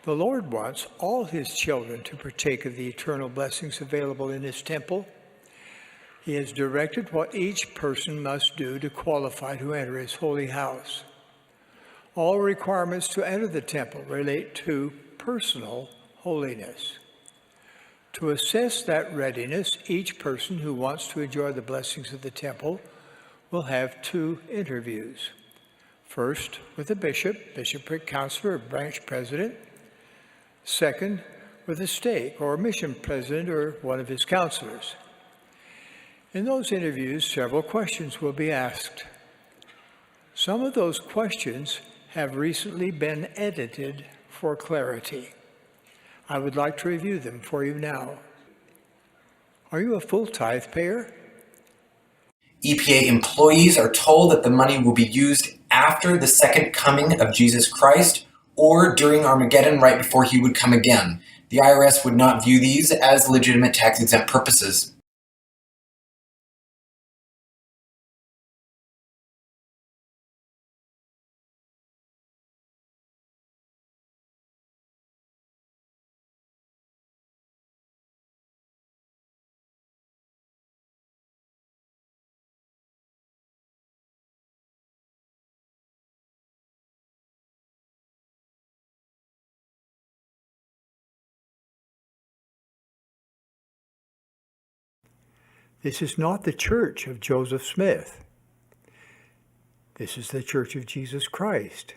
The Lord wants all his children to partake of the eternal blessings available in his temple. He has directed what each person must do to qualify to enter his holy house. All requirements to enter the temple relate to personal holiness. To assess that readiness, each person who wants to enjoy the blessings of the temple will have 2 interviews. First, with a bishop, bishopric counselor, or branch president. Second, with a stake or mission president or one of his counselors. In those interviews, several questions will be asked. Some of those questions have recently been edited for clarity. I would like to review them for you now. Are you a full tithe payer? EPA employees are told that the money will be used after the second coming of Jesus Christ or during Armageddon right before he would come again. The IRS would not view these as legitimate tax-exempt purposes. This is not the church of Joseph Smith. This is the church of Jesus Christ.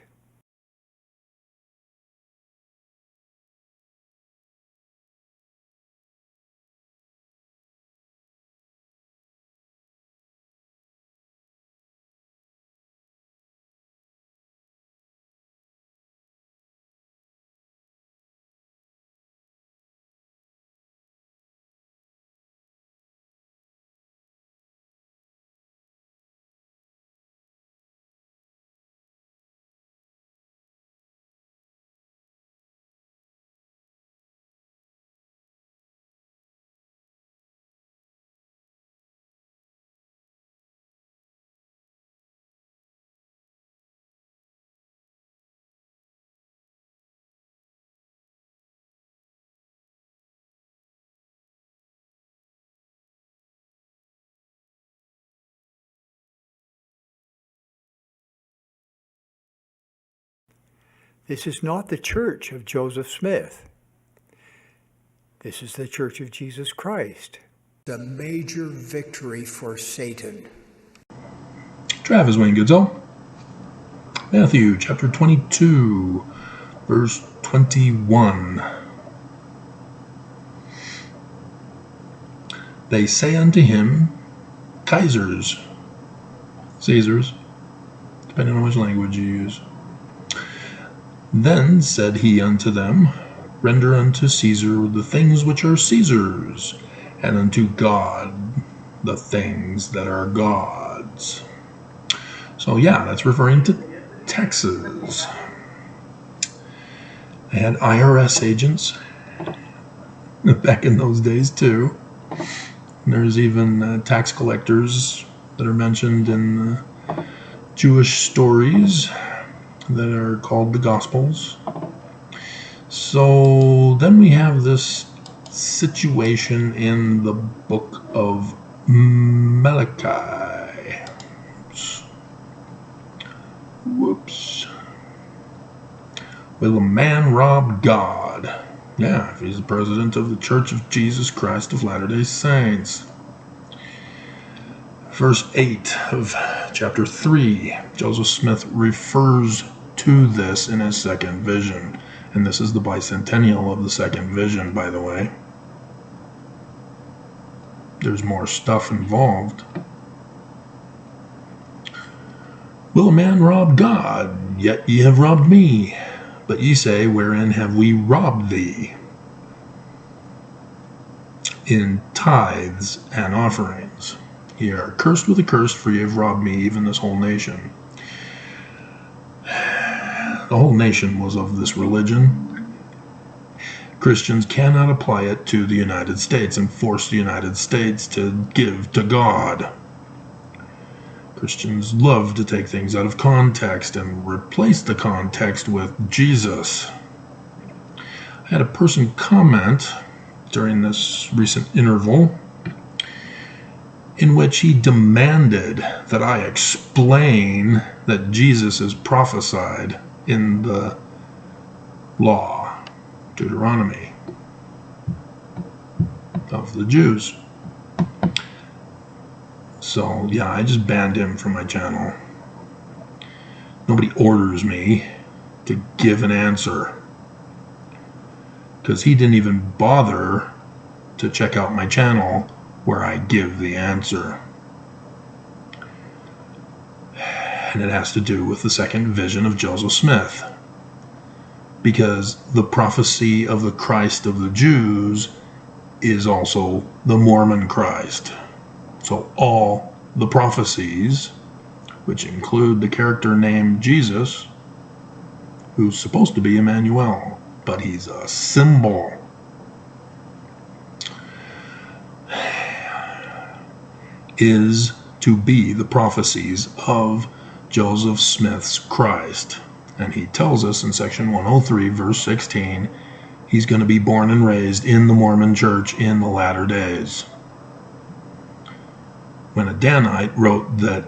This is not the church of Joseph Smith. This is the church of Jesus Christ. The major victory for Satan. Travis Wayne Goodsell. Matthew chapter 22, verse 21. They say unto him, Caesar's, depending on which language you use. Then said he unto them, Render unto Caesar the things which are Caesar's, and unto God the things that are God's. So yeah, that's referring to taxes. They had IRS agents back in those days too. And there's even tax collectors that are mentioned in Jewish stories that are called the Gospels. So then we have this situation in the book of Malachi. Whoops. Will a man rob God? Yeah, if he's the president of the Church of Jesus Christ of Latter-day Saints. Verse 8 of chapter 3, Joseph Smith refers to this in his second vision. And this is the bicentennial of the second vision, by the way. There's more stuff involved. Will a man rob God? Yet ye have robbed me. But ye say, Wherein have we robbed thee? In tithes and offerings. Ye are cursed with a curse, for ye have robbed me, even this whole nation. The whole nation was of this religion. Christians cannot apply it to the United States and force the United States to give to God. Christians love to take things out of context and replace the context with Jesus. I had a person comment during this recent interval in which he demanded that I explain that Jesus is prophesied in the law, Deuteronomy, of the Jews. So, yeah, I just banned him from my channel. Nobody orders me to give an answer, because he didn't even bother to check out my channel where I give the answer. And it has to do with the second vision of Joseph Smith, because the prophecy of the Christ of the Jews is also the Mormon Christ. So all the prophecies, which include the character named Jesus, who's supposed to be Emmanuel, but he's a symbol, is to be the prophecies of Joseph Smith's Christ. And he tells us in section 103, verse 16, he's going to be born and raised in the Mormon church in the latter days. When a Danite wrote that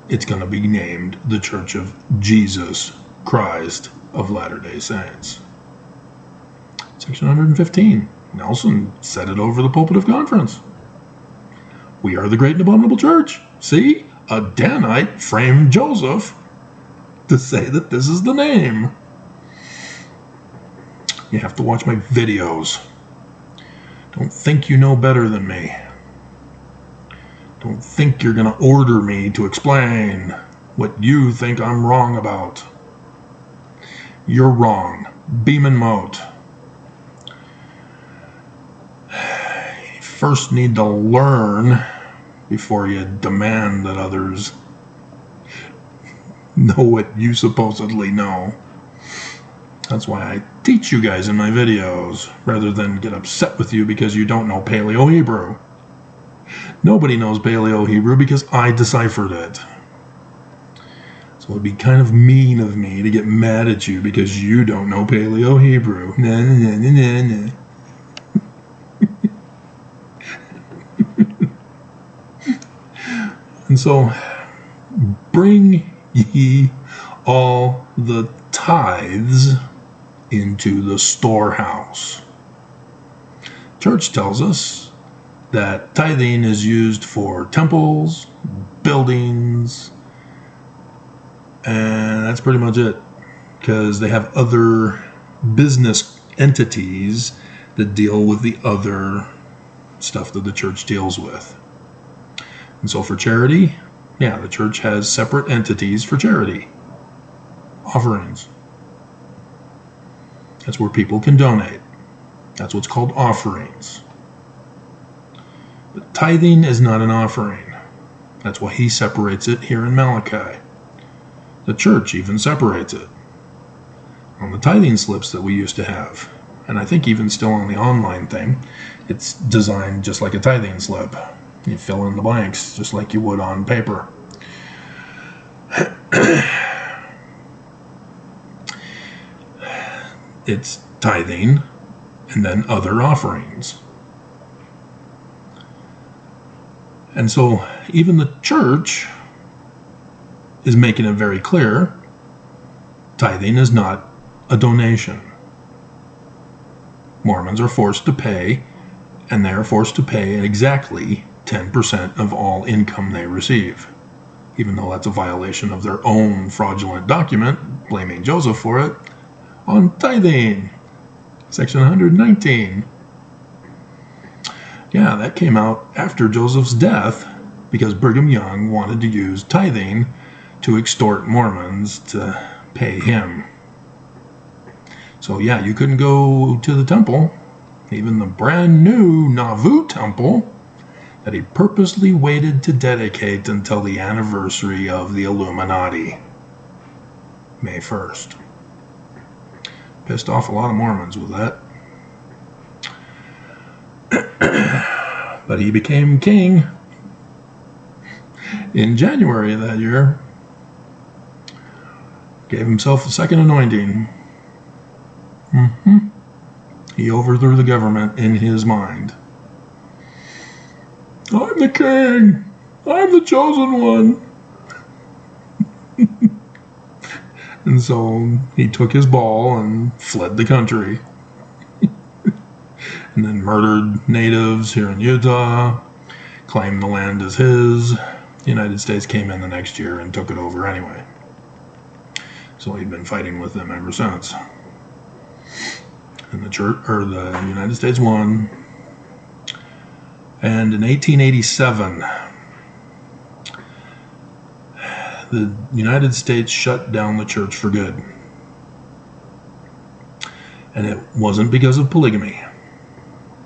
it's going to be named the Church of Jesus Christ of Latter-day Saints. Section 115, Nelson said it over the pulpit of conference. We are the great and abominable church. See, a Danite framed Joseph to say that this is the name. You have to watch my videos. Don't think you know better than me. Don't think you're going to order me to explain what you think I'm wrong about. You're wrong. Beam and mote. You first need to learn before you demand that others know what you supposedly know. That's why I teach you guys in my videos, rather than get upset with you because you don't know Paleo-Hebrew. Nobody knows Paleo-Hebrew because I deciphered it. So it'd be kind of mean of me to get mad at you because you don't know Paleo-Hebrew. Nah, nah, nah, nah, nah. And so, bring ye all the tithes into the storehouse. Church tells us that tithing is used for temples, buildings, and that's pretty much it, because they have other business entities that deal with the other stuff that the church deals with. And so for charity, yeah, the church has separate entities for charity. Offerings. That's where people can donate. That's what's called offerings. But tithing is not an offering. That's why he separates it here in Malachi. The church even separates it on the tithing slips that we used to have. And I think even still on the online thing, it's designed just like a tithing slip. You fill in the blanks just like you would on paper. It's tithing and then other offerings. And so even the church is making it very clear, tithing is not a donation. Mormons are forced to pay, and they are forced to pay exactly 10% of all income they receive, even though that's a violation of their own fraudulent document, blaming Joseph for it, on tithing. Section 119. Yeah, that came out after Joseph's death because Brigham Young wanted to use tithing to extort Mormons to pay him. So yeah, you couldn't go to the temple, even the brand new Nauvoo temple that he purposely waited to dedicate until the anniversary of the Illuminati, May 1st. Pissed off a lot of Mormons with that. But he became king in January of that year. Gave himself a second anointing. He overthrew the government in his mind. I'm the king. I'm the chosen one. And so he took his ball and fled the country. And then murdered natives here in Utah, claimed the land as his. The United States came in the next year and took it over anyway. So he'd been fighting with them ever since. And the United States won. And in 1887, the United States shut down the church for good. And it wasn't because of polygamy.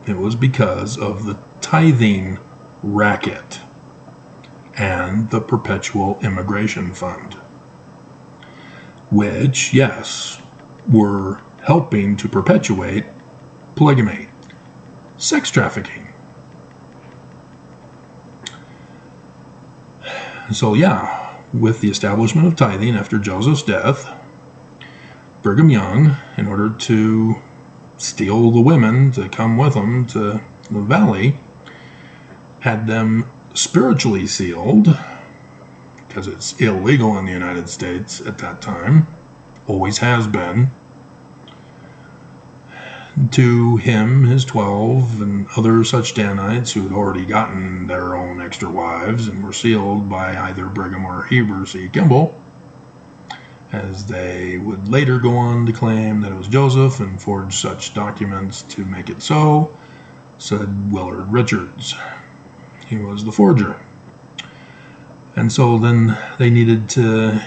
It was because of the tithing racket and the Perpetual Immigration Fund, which, yes, were helping to perpetuate polygamy, sex trafficking. So yeah, with the establishment of tithing after Joseph's death, Brigham Young, in order to steal the women to come with him to the valley, had them spiritually sealed, because it's illegal in the United States at that time, always has been, to him, his 12, and other such Danites who had already gotten their own extra wives and were sealed by either Brigham or Heber C. Kimball, as they would later go on to claim that it was Joseph and forge such documents to make it so, said Willard Richards. He was the forger. And so then they needed to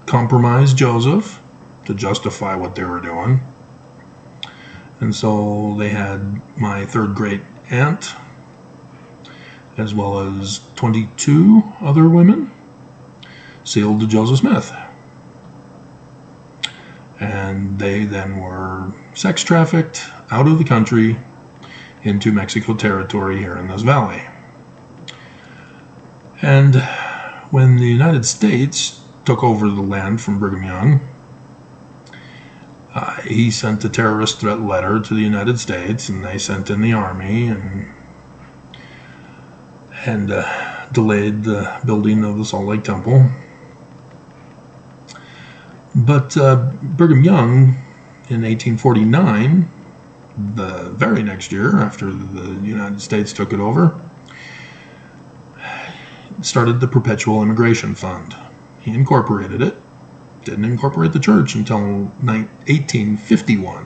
compromise Joseph to justify what they were doing. And so they had my third great aunt, as well as 22 other women, sealed to Joseph Smith. And they then were sex trafficked out of the country into Mexico territory here in this valley. And when the United States took over the land from Brigham Young, he sent a terrorist threat letter to the United States, and they sent in the army and delayed the building of the Salt Lake Temple. But Brigham Young, in 1849, the very next year after the United States took it over, started the Perpetual Immigration Fund. He incorporated it. Didn't incorporate the church until 1851,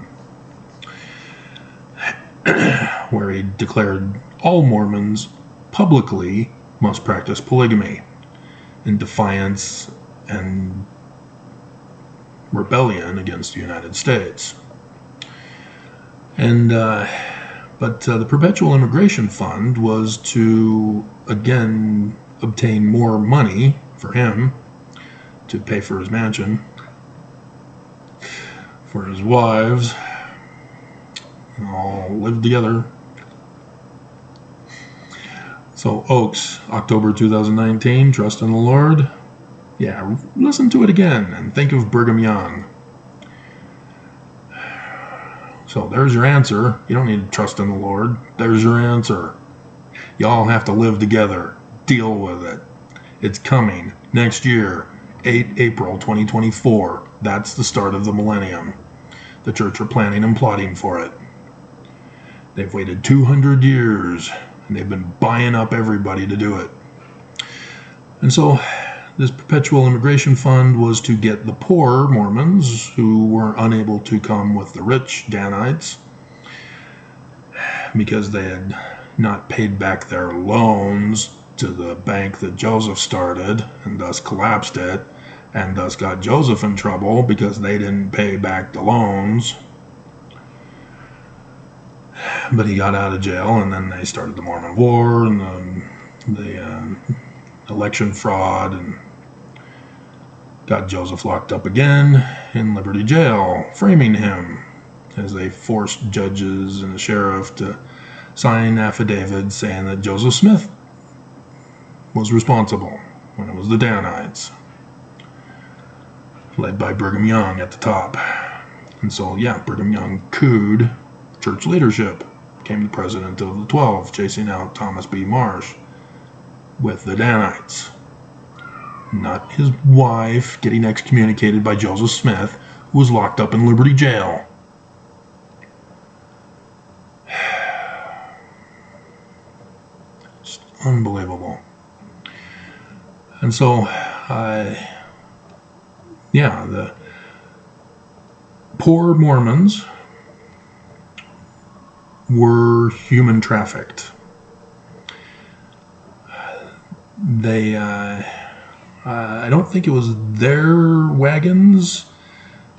where he declared all Mormons publicly must practice polygamy in defiance and rebellion against the United States. And but the Perpetual Immigration Fund was to again obtain more money for him to pay for his mansion, for his wives, and all lived together. So Oaks, October 2019, trust in the Lord. Yeah, listen to it again and think of Brigham Young. So there's your answer. You don't need to trust in the Lord. There's your answer. Y'all have to live together. Deal with it. It's coming next year. 8 April 2024. That's the start of the millennium. The church are planning and plotting for it. They've waited 200 years, and they've been buying up everybody to do it. And so this Perpetual Immigration Fund was to get the poor Mormons who were unable to come with the rich Danites because they had not paid back their loans to the bank that Joseph started and thus collapsed it, and thus got Joseph in trouble because they didn't pay back the loans. But he got out of jail, and then they started the Mormon War and the election fraud, and got Joseph locked up again in Liberty Jail, framing him as they forced judges and the sheriff to sign affidavits saying that Joseph Smith was responsible when it was the Danites, led by Brigham Young at the top. And so, yeah, Brigham Young cooed church leadership. Became the president of the 12, chasing out Thomas B. Marsh with the Danites. Not his wife getting excommunicated by Joseph Smith, who was locked up in Liberty Jail. Just unbelievable. And so, the poor Mormons were human trafficked. They, I don't think it was their wagons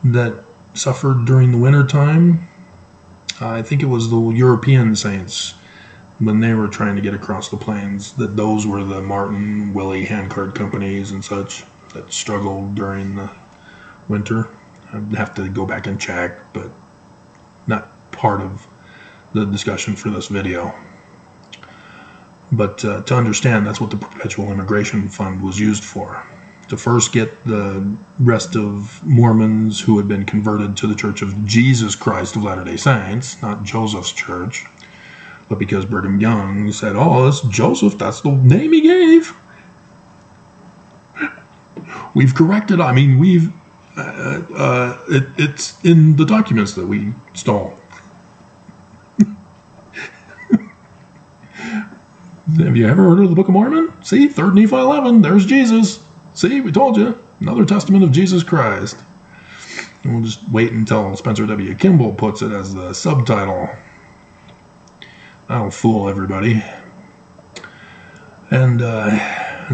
that suffered during the winter time. I think it was the European saints when they were trying to get across the plains, that those were the Martin, Willie handcart companies and such that struggled during the winter. I'd have to go back and check, but not part of the discussion for this video. But to understand, that's what the Perpetual Immigration Fund was used for. To first get the rest of Mormons who had been converted to the Church of Jesus Christ of Latter-day Saints, not Joseph's church, but because Brigham Young said, oh, it's Joseph, that's the name he gave. We've corrected, it's in the documents that we stole. Have you ever heard of the Book of Mormon? See, 3 Nephi 11, there's Jesus. See, we told you. Another testament of Jesus Christ. And we'll just wait until Spencer W. Kimball puts it as the subtitle. That'll fool everybody. And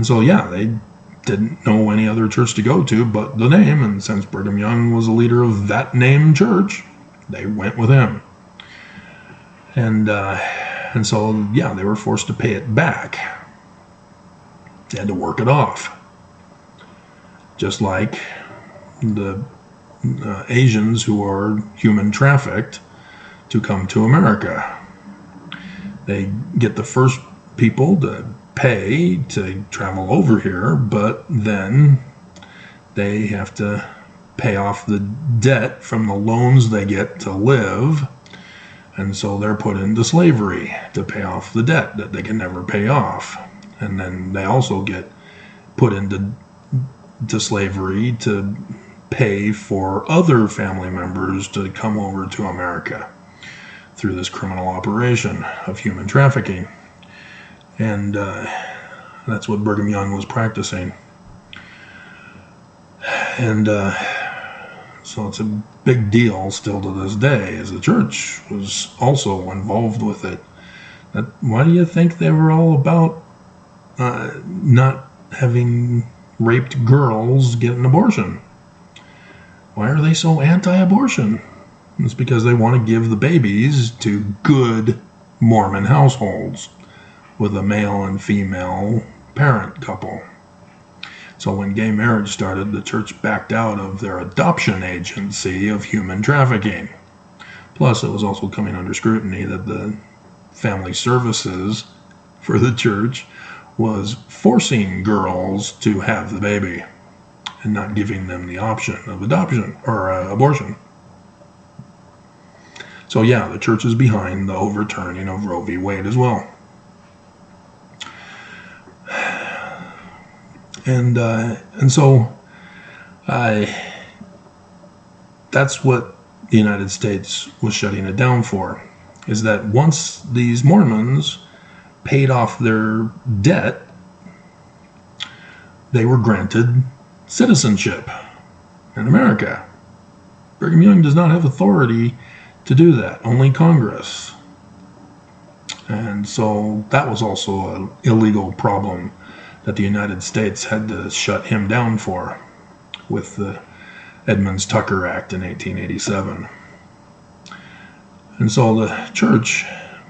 so, they didn't know any other church to go to but the name. And since Brigham Young was a leader of that name church, they went with him. And so, they were forced to pay it back. They had to work it off. Just like the Asians who are human trafficked to come to America. They get the first people to pay to travel over here, but then they have to pay off the debt from the loans they get to live. And so they're put into slavery to pay off the debt that they can never pay off. And then they also get put into slavery to pay for other family members to come over to America through this criminal operation of human trafficking. And that's what Brigham Young was practicing. And so it's a big deal still to this day, as the church was also involved with it. Why do you think they were all about not having raped girls get an abortion? Why are they so anti-abortion? It's because they want to give the babies to good Mormon households with a male and female parent couple. So when gay marriage started, the church backed out of their adoption agency of human trafficking. Plus, it was also coming under scrutiny that the family services for the church was forcing girls to have the baby and not giving them the option of adoption or abortion. So the church is behind the overturning of Roe v. Wade as well. And so that's what the United States was shutting it down for, is that once these Mormons paid off their debt, they were granted citizenship in America. Brigham Young does not have authority to do that, only Congress. And so that was also an illegal problem that the United States had to shut him down for with the Edmunds-Tucker Act in 1887. And so the church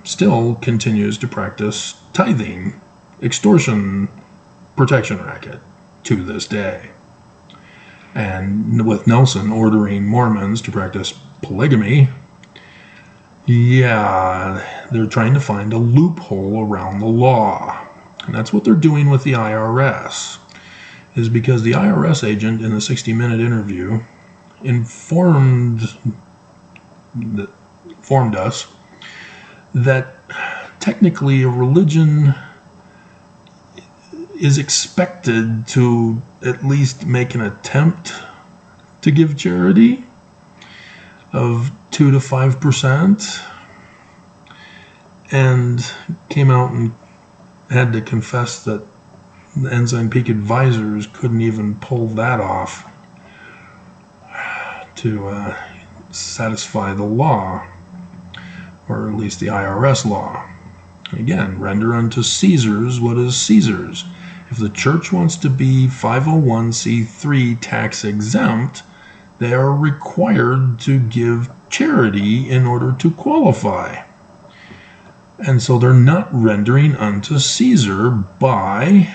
still continues to practice tithing, extortion, protection racket to this day. And with Nelson ordering Mormons to practice polygamy, they're trying to find a loophole around the law. And that's what they're doing with the IRS, is because the IRS agent in the 60-minute interview informed us that technically a religion is expected to at least make an attempt to give charity of 2 to 5%, and came out and had to confess that the Ensign Peak advisors couldn't even pull that off to satisfy the law, or at least the IRS law. Again, render unto Caesar's what is Caesar's. If the church wants to be 501c3 tax exempt, they are required to give charity in order to qualify. And so they're not rendering unto Caesar by,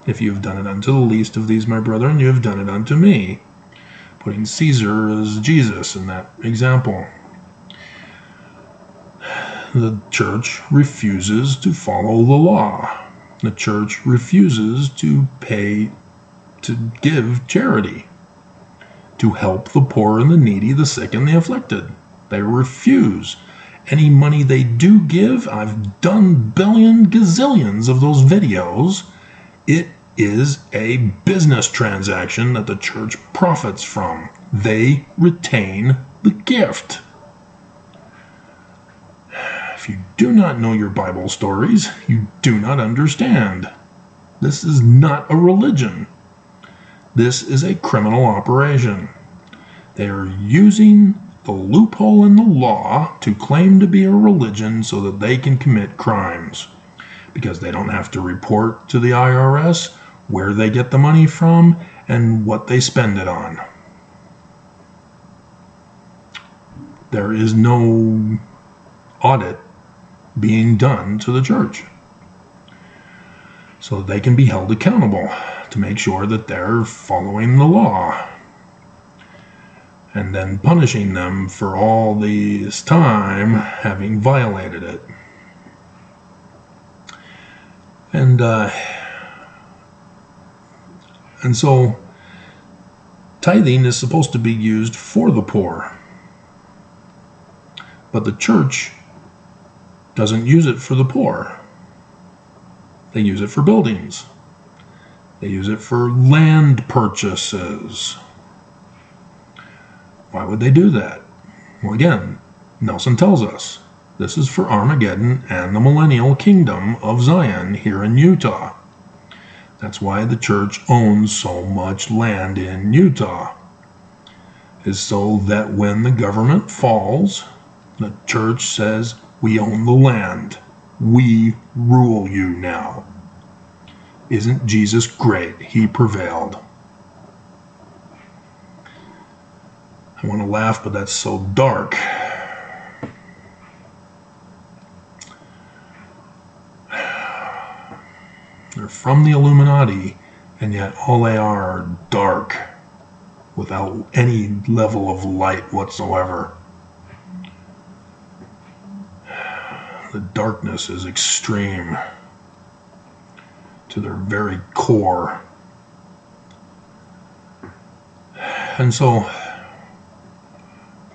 if you have done it unto the least of these, my brethren, you have done it unto me. Putting Caesar as Jesus in that example. The church refuses to follow the law. The church refuses to give charity, to help the poor and the needy, the sick and the afflicted. They refuse. Any money they do give, I've done gazillions of those videos. It is a business transaction that the church profits from. They retain the gift. If you do not know your Bible stories, you do not understand. This is not a religion. This is a criminal operation. They are using the loophole in the law to claim to be a religion so that they can commit crimes, because they don't have to report to the IRS where they get the money from and what they spend it on. There is no audit being done to the church, so they can be held accountable to make sure that they're following the law, and then punishing them for all this time having violated it. And so tithing is supposed to be used for the poor, but the church doesn't use it for the poor. They use it for buildings. They use it for land purchases. Why would they do that? Well, again, Nelson tells us this is for Armageddon and the millennial kingdom of Zion here in Utah. That's why the church owns so much land in Utah, is so that when the government falls, the church says, we own the land. We rule you now. Isn't Jesus great? He prevailed. I want to laugh, but that's so dark. They're from the Illuminati, and yet all they are dark, without any level of light whatsoever. The darkness is extreme to their very core. And so,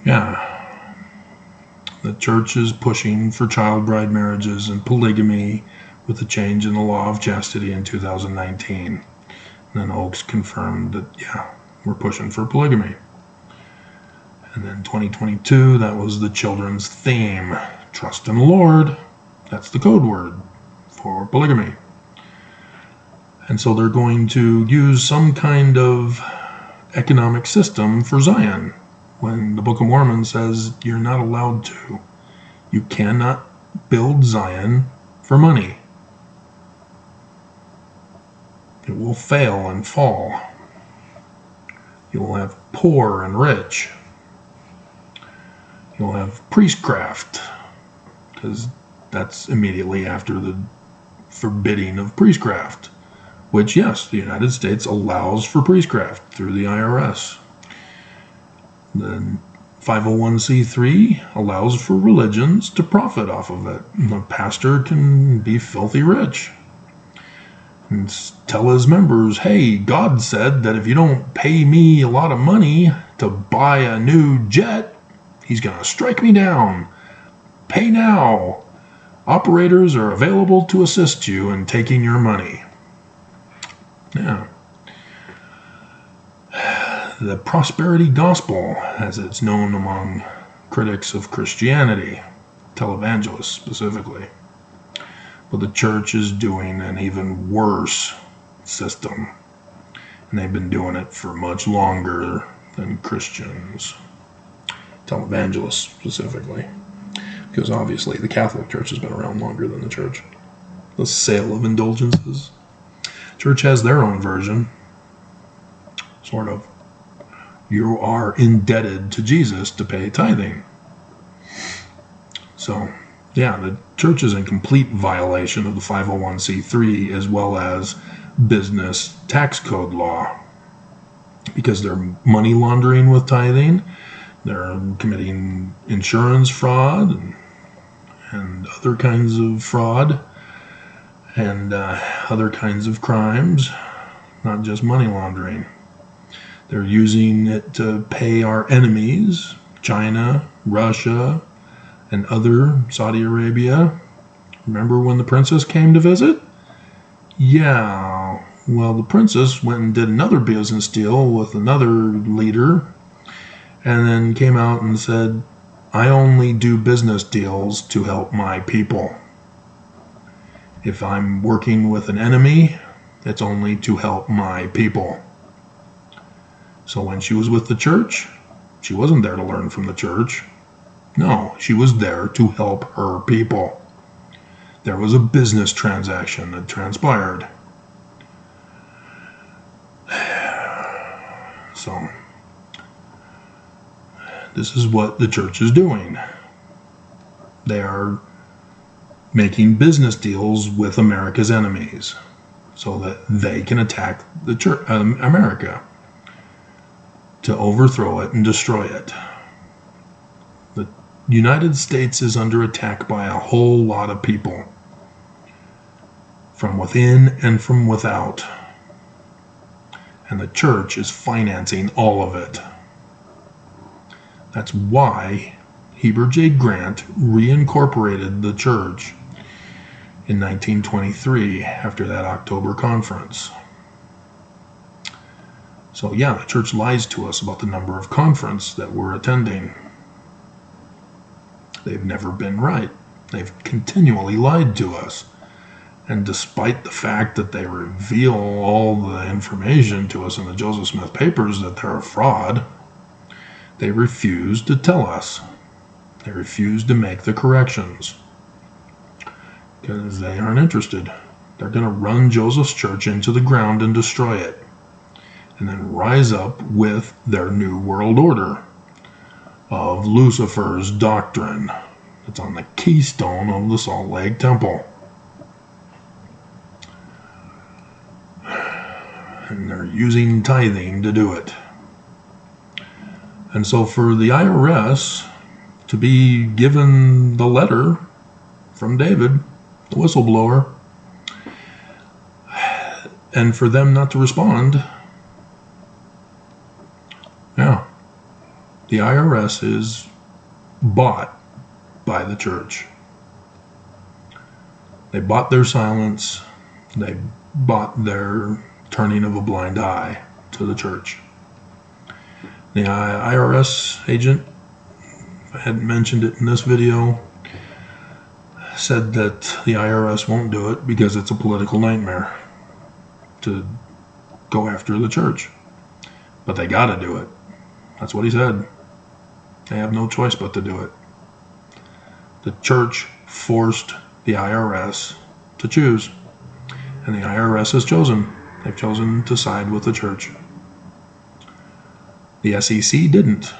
yeah, the church is pushing for child bride marriages and polygamy with the change in the law of chastity in 2019. And then Oaks confirmed that, yeah, we're pushing for polygamy. And then 2022, that was the children's theme. Trust in the Lord. That's the code word for polygamy. And so they're going to use some kind of economic system for Zion, when the Book of Mormon says you're not allowed to. You cannot build Zion for money. It will fail and fall. You will have poor and rich. You'll have priestcraft, because that's immediately after the forbidding of priestcraft, which, yes, the United States allows for priestcraft through the IRS. Then 501c3 allows for religions to profit off of it. The pastor can be filthy rich and tell his members, hey, God said that if you don't pay me a lot of money to buy a new jet, he's going to strike me down. Pay now. Operators are available to assist you in taking your money. Yeah. The prosperity gospel, as it's known among critics of Christianity, televangelists specifically. But the church is doing an even worse system. And they've been doing it for much longer than Christians, televangelists specifically. Because obviously the Catholic Church has been around longer than the church. The sale of indulgences. Church has their own version, sort of. You are indebted to Jesus to pay tithing. So, yeah, the church is in complete violation of the 501c3 as well as business tax code law, because they're money laundering with tithing, they're committing insurance fraud and other kinds of fraud and other kinds of crimes, not just money laundering. They're using it to pay our enemies, China, Russia, and other, Saudi Arabia. Remember when the princess came to visit? Yeah, well, the princess went and did another business deal with another leader and then came out and said, I only do business deals to help my people. If I'm working with an enemy, it's only to help my people. So when she was with the church, she wasn't there to learn from the church. No, she was there to help her people. There was a business transaction that transpired. So, this is what the church is doing. They are making business deals with America's enemies so that they can attack the church, America, to overthrow it and destroy it. The United States is under attack by a whole lot of people, from within and from without. And the church is financing all of it. That's why Heber J. Grant reincorporated the church in 1923 after that October conference. So yeah, the church lies to us about the number of conferences that we're attending. They've never been right. They've continually lied to us. And despite the fact that they reveal all the information to us in the Joseph Smith papers that they're a fraud, they refuse to tell us. They refuse to make the corrections because they aren't interested. They're going to run Joseph's church into the ground and destroy it, and then rise up with their new world order of Lucifer's doctrine that's on the keystone of the Salt Lake Temple. And they're using tithing to do it. And so for the IRS to be given the letter from David, the whistleblower, and for them not to respond, yeah, the IRS is bought by the church. They bought their silence. They bought their turning of a blind eye to the church. The IRS agent, if I hadn't mentioned it in this video, said that the IRS won't do it because it's a political nightmare to go after the church. But they gotta do it. That's what he said. They have no choice but to do it. The church forced the IRS to choose. And the IRS has chosen. They've chosen to side with the church. The SEC didn't.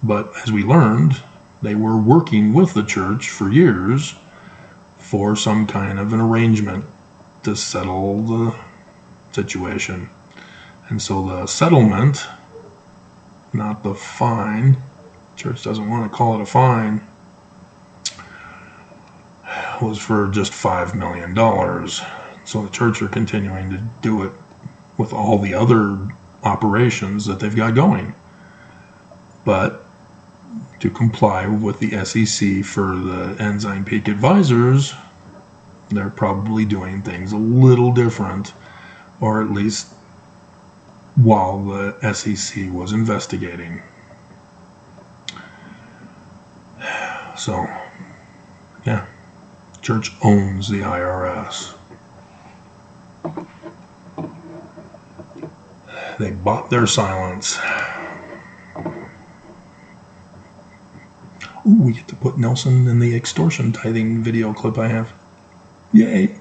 But as we learned, they were working with the church for years for some kind of an arrangement to settle the situation. And so the settlement, not the fine, church doesn't want to call it a fine, was for just $5 million. So the church are continuing to do it with all the other operations that they've got going. But to comply with the SEC for the Ensign Peak advisors, they're probably doing things a little different, or at least while the SEC was investigating. So, yeah, church owns the IRS. They bought their silence. Ooh, we get to put Nelson in the extortion tithing video clip I have. Yay!